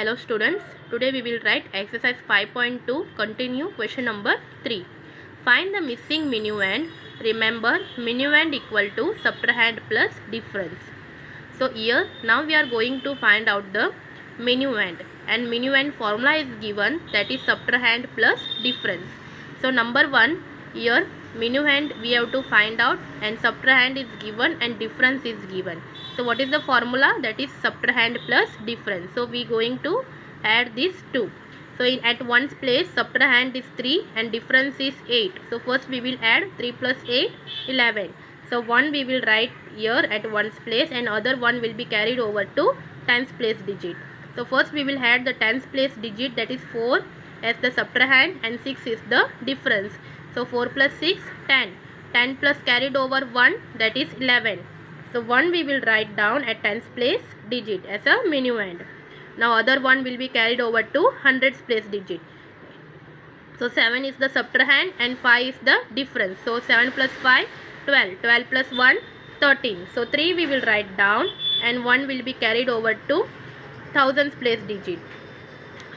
Hello students, today we will write exercise 5.2, continue question number 3. Find the missing minuend. Remember, minuend equal to subtrahend plus difference. So here now we are going to find out the minuend, and minuend formula is given, that is subtrahend plus difference. So number 1, here minuend we have to find out, and subtrahend is given and difference is given. So what is the formula? That is subtrahend plus difference. So we going to add these two. So at one's place subtrahend is 3 and difference is 8. So first we will add 3 plus 8, 11. So 1 we will write here at one's place and other one will be carried over to tens place digit. So first we will add the tens place digit, that is 4 as the subtrahend and 6 is the difference. So 4 plus 6, 10. 10 plus carried over 1, that is 11. So 1 we will write down at tens place digit as a minuend. Now other one will be carried over to hundreds place digit. So 7 is the subtrahend and 5 is the difference. So 7 plus 5, 12. 12 plus 1, 13. So 3 we will write down and 1 will be carried over to thousands place digit.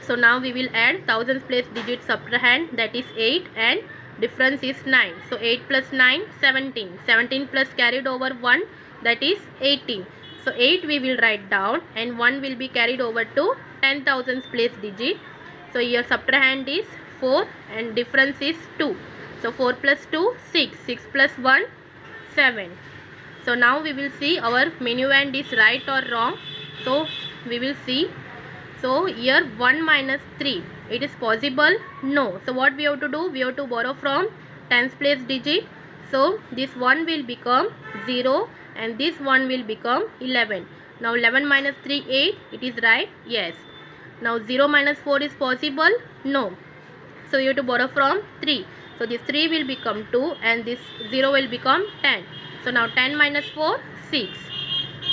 So now we will add thousands place digit subtrahend, that is 8 and difference is 9. So 8 plus 9, 17. 17 plus carried over 1, that is 18. So 8 we will write down and 1 will be carried over to 10,000 place digit. So here subtrahend is 4 and difference is 2. So 4 plus 2, 6. 6 plus 1, 7. So now we will see our minuend is right or wrong. So we will see. So here 1 minus 3. It is possible? No. So what we have to do? We have to borrow from tens place digit. So this 1 will become 0 and this 1 will become 11. Now 11 minus 3, 8. It is right? Yes. Now 0 minus 4 is possible? No. So you have to borrow from 3. So this 3 will become 2 and this 0 will become 10. So now 10 minus 4, 6.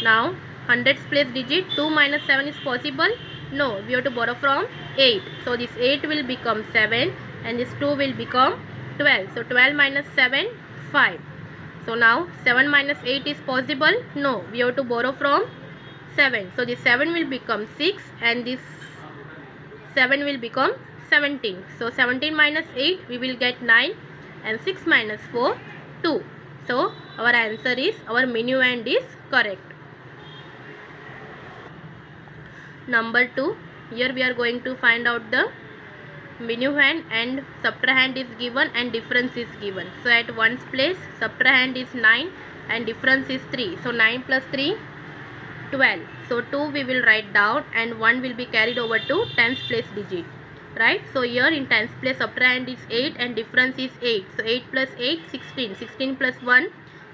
Now hundreds place digit, 2 minus 7 is possible? No. We have to borrow from 8. So this 8 will become 7 and this 2 will become 12. So 12 minus 7, 5. So now 7 minus 8 is possible? No. We have to borrow from 7. So this 7 will become 6 and this 7 will become 17. So 17 minus 8 we will get 9 and 6 minus 4, 2. So our answer is, our minuend is correct. Number 2, here we are going to find out the minuend and subtrahend is given and difference is given. So at one's place subtrahend is 9 and difference is 3. So 9 plus 3, 12. So 2 we will write down and 1 will be carried over to tens place digit. Right? So here in tens place subtrahend is 8 and difference is 8. So 8 plus 8, 16. 16 plus 1,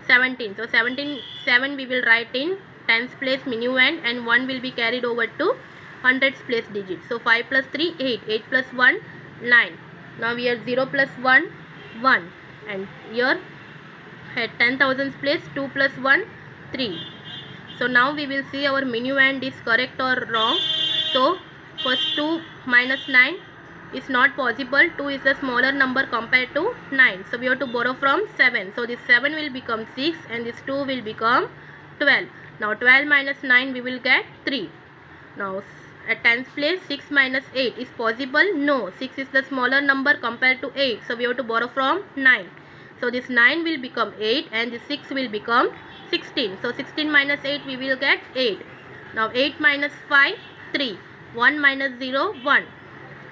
17. So 7 we will write in tens place minuend and 1 will be carried over to hundreds place digit. So 5 plus 3, 8. 8 plus 1, 9. Now here 0 plus 1, 1. And here at 10,000 place 2 plus 1, 3. So now we will see our minuend is correct or wrong. So first 2 minus 9 is not possible. 2 is a smaller number compared to 9. So we have to borrow from 7. So this 7 will become 6 and this 2 will become 12. Now 12 minus 9 we will get 3. Now at tens place 6 minus 8 is possible? No. 6 is the smaller number compared to 8. So we have to borrow from 9. So this 9 will become 8 and this 6 will become 16. So 16 minus 8 we will get 8. Now 8 minus 5, 3. 1 minus 0, 1.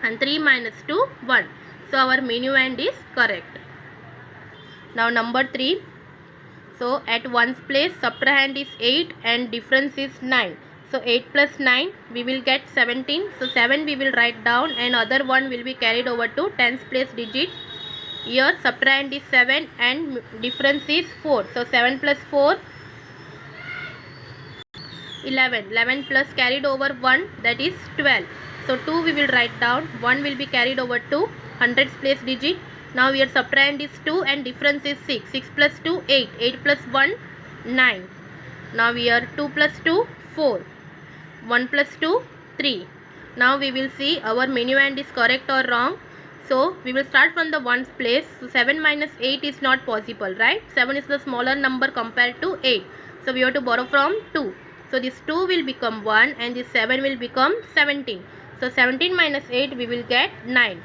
And 3 minus 2, 1. So our minuend is correct. Now number 3. So at one's place subtrahend is 8 and difference is 9. So 8 plus 9 we will get 17. So 7 we will write down and other one will be carried over to tens place digit. Here subtrahend is 7 and difference is 4. So 7 plus 4, 11. 11 plus carried over 1, that is 12. So 2 we will write down, 1 will be carried over to hundreds place digit. Now here subtrahend is 2 and difference is 6. 6 plus 2, 8. 8 plus 1, 9. Now here 2 plus 2, 4. 1 plus 2, 3. Now we will see our minuend is correct or wrong. So we will start from the ones place. So 7 minus 8 is not possible, right? 7 is the smaller number compared to 8. So we have to borrow from 2. So this 2 will become 1 and this 7 will become 17. So 17 minus 8 we will get 9.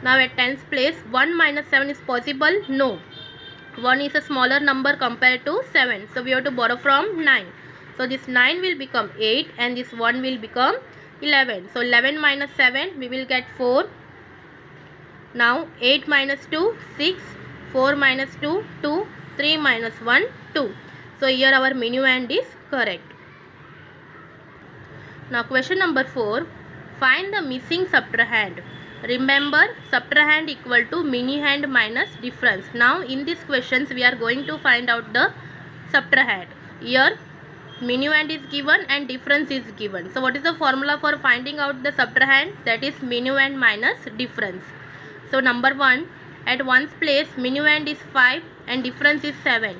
Now at tens place 1 minus 7 is possible? No. 1 is a smaller number compared to 7. So we have to borrow from 9. So this 9 will become 8 and this 1 will become 11. So 11 minus 7 we will get 4. Now 8 minus 2 6, 4 minus 2 2, 3 minus 1 2. So here our minuend is correct. Now question number 4. Find the missing subtrahend. Remember, subtrahend equal to minuend minus difference. Now in these questions we are going to find out the subtrahend. Here minuend is given and difference is given. So what is the formula for finding out the subtrahend? That is minuend minus difference. So number 1, at ones place minuend is 5 and difference is 7.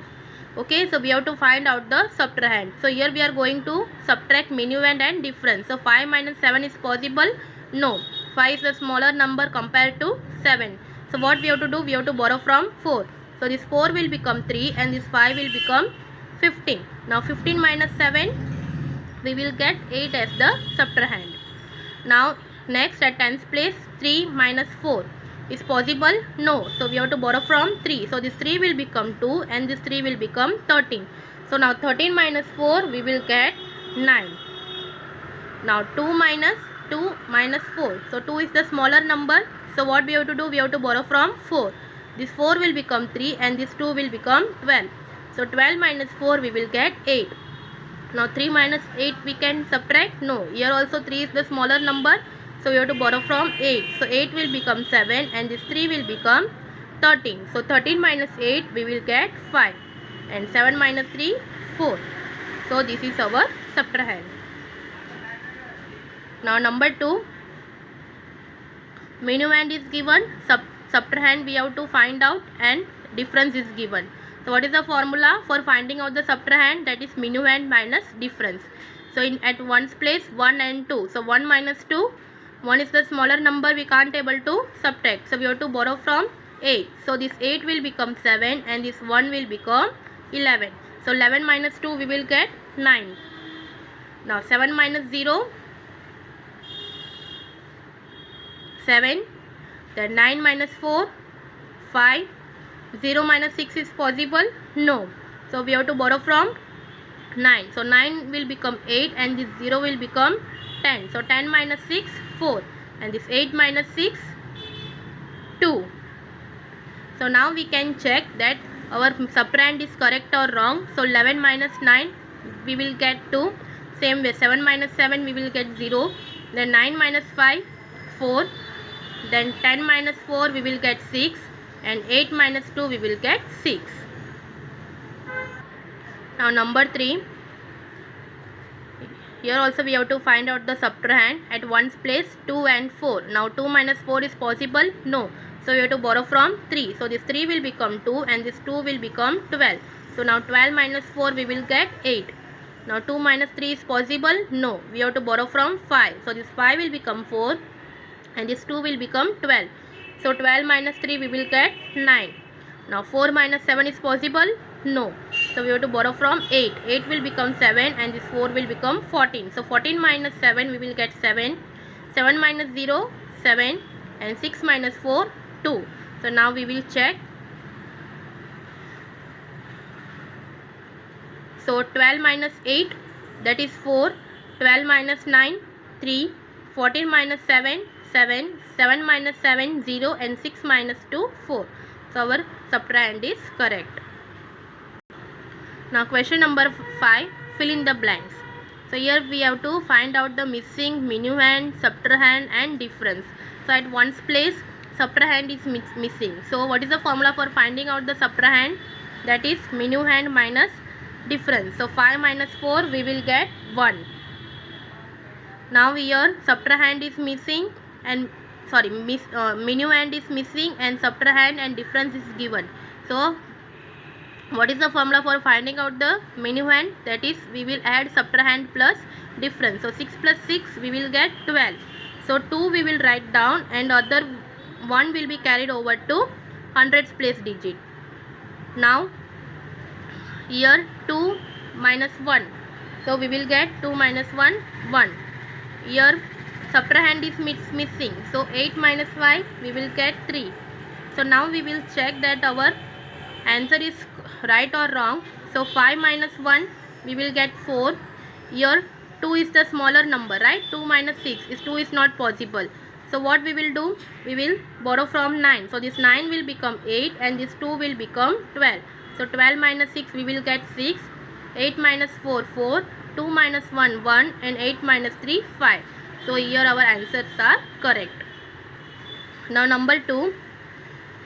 Okay, so we have to find out the subtrahend. So here we are going to subtract minuend and difference. So 5 minus 7 is possible? No. 5 is a smaller number compared to 7. So what we have to do? We have to borrow from 4. So this 4 will become 3 and this 5 will become 15. Now 15 minus 7 we will get 8 as the subtrahend. Now next at tens place 3 minus 4 is possible? No. So we have to borrow from 3. So this 3 will become 2 and this 3 will become 13. So now 13 minus 4 we will get 9. Now 2 minus 4. So 2 is the smaller number. So what we have to do? We have to borrow from 4. This 4 will become 3 and this 2 will become 12. So 12 minus 4 we will get 8. Now 3 minus 8 we can subtract? No. Here also 3 is the smaller number. So we have to borrow from 8. So 8 will become 7 and this 3 will become 13. So 13 minus 8 we will get 5. And 7 minus 3, 4. So this is our subtrahend. Now number 2. Minuend is given. Subtrahend we have to find out and difference is given. So what is the formula for finding out the subtrahend? That is minuend minus difference. So at ones place 1 and 2. So 1 minus 2. 1 is the smaller number, we can't able to subtract. So we have to borrow from 8. So this 8 will become 7 and this 1 will become 11. So 11 minus 2 we will get 9. Now 7 minus 0, 7. Then 9 minus 4, 5. 0 minus 6 is possible? No. So we have to borrow from 9. So 9 will become 8 and this 0 will become 10. So 10 minus 6, 4. And this 8 minus 6, 2. So now we can check that our subtrahend is correct or wrong. So 11 minus 9 we will get 2. Same way 7 minus 7 we will get 0. Then 9 minus 5, 4. Then 10 minus 4 we will get 6. And 8 minus 2 we will get 6. Now number 3. Here also we have to find out the subtrahend. At ones place 2 and 4. Now 2 minus 4 is possible? No. So we have to borrow from 3. So this 3 will become 2 and this 2 will become 12. So now 12 minus 4 we will get 8. Now 2 minus 3 is possible? No. We have to borrow from 5. So this 5 will become 4 and this 2 will become 12. So 12 minus 3 we will get 9. Now 4 minus 7 is possible? No. So we have to borrow from 8. 8 will become 7 and this 4 will become 14. So 14 minus 7 we will get 7. 7 minus 0, 7. And 6 minus 4, 2. So now we will check. So 12 minus 8, that is 4. 12 minus 9, 3. 14 minus 7, 7. 7 minus 7, 0. And 6 minus 2, 4. So our subtrahend is correct. Now question number 5, fill in the blanks. So here we have to find out the missing minuend, subtrahend and difference. So at ones place subtrahend is missing. So what is the formula for finding out the subtrahend? That is minuend minus difference. So 5 minus 4 we will get 1. Now here subtrahend is missing and minuend is missing and subtrahend and difference is given. So what is the formula for finding out the minuend? That is we will add subtrahend plus difference. So 6 plus 6 we will get 12. So 2 we will write down and other 1 will be carried over to hundreds place digit. Now here 2 minus 1. So we will get 2 minus 1, 1. Here Subtrahend is missing. So 8 minus 5 we will get 3. So now we will check that our answer is right or wrong. So 5 minus 1 we will get 4. Here 2 is the smaller number, right? 2 minus 6 is 2 is not possible. So what we will do? We will borrow from 9. So this 9 will become 8 and this 2 will become 12. So 12 minus 6 we will get 6. 8 minus 4 4. 2 minus 1 1 and 8 minus 3 5. So here our answers are correct. Now number 2.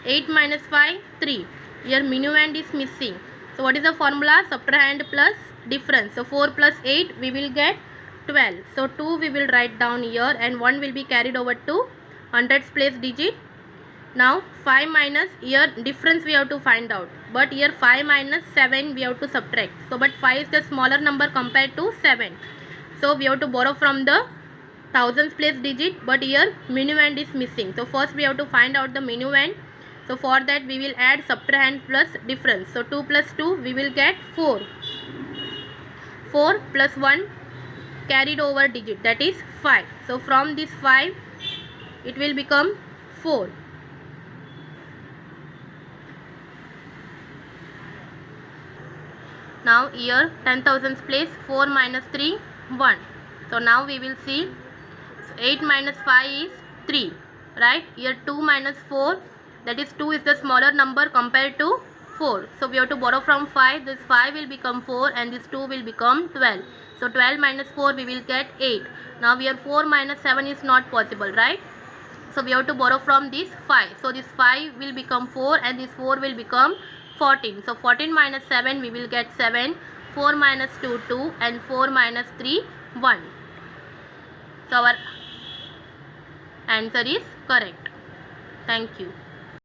8 minus 5 3. Here minuend is missing. So what is the formula? Subtrahend plus difference. So 4 plus 8 we will get 12. So 2 we will write down here and 1 will be carried over to hundreds place digit. Now 5 minus, here difference we have to find out, but here 5 minus 7 we have to subtract. So but 5 is the smaller number compared to 7. So we have to borrow from the thousands place digit, but here minuend is missing. So first we have to find out the minuend. So for that we will add subtrahend plus difference. So 2 plus 2 we will get 4. 4 plus 1 carried over digit, that is 5. So from this 5 it will become 4. Now here 10,000s place 4 minus 3 1. So now we will see 8 minus 5 is 3, right? Here 2 minus 4, that is 2 is the smaller number compared to 4. So we have to borrow from 5. This 5 will become 4 and this 2 will become 12. So 12 minus 4 we will get 8. Now here 4 minus 7 is not possible, right? So we have to borrow from this 5. So this 5 will become 4 and this 4 will become 14. So 14 minus 7 we will get 7. 4 minus 2 2 and 4 minus 3 1. So our answer is correct. Thank you.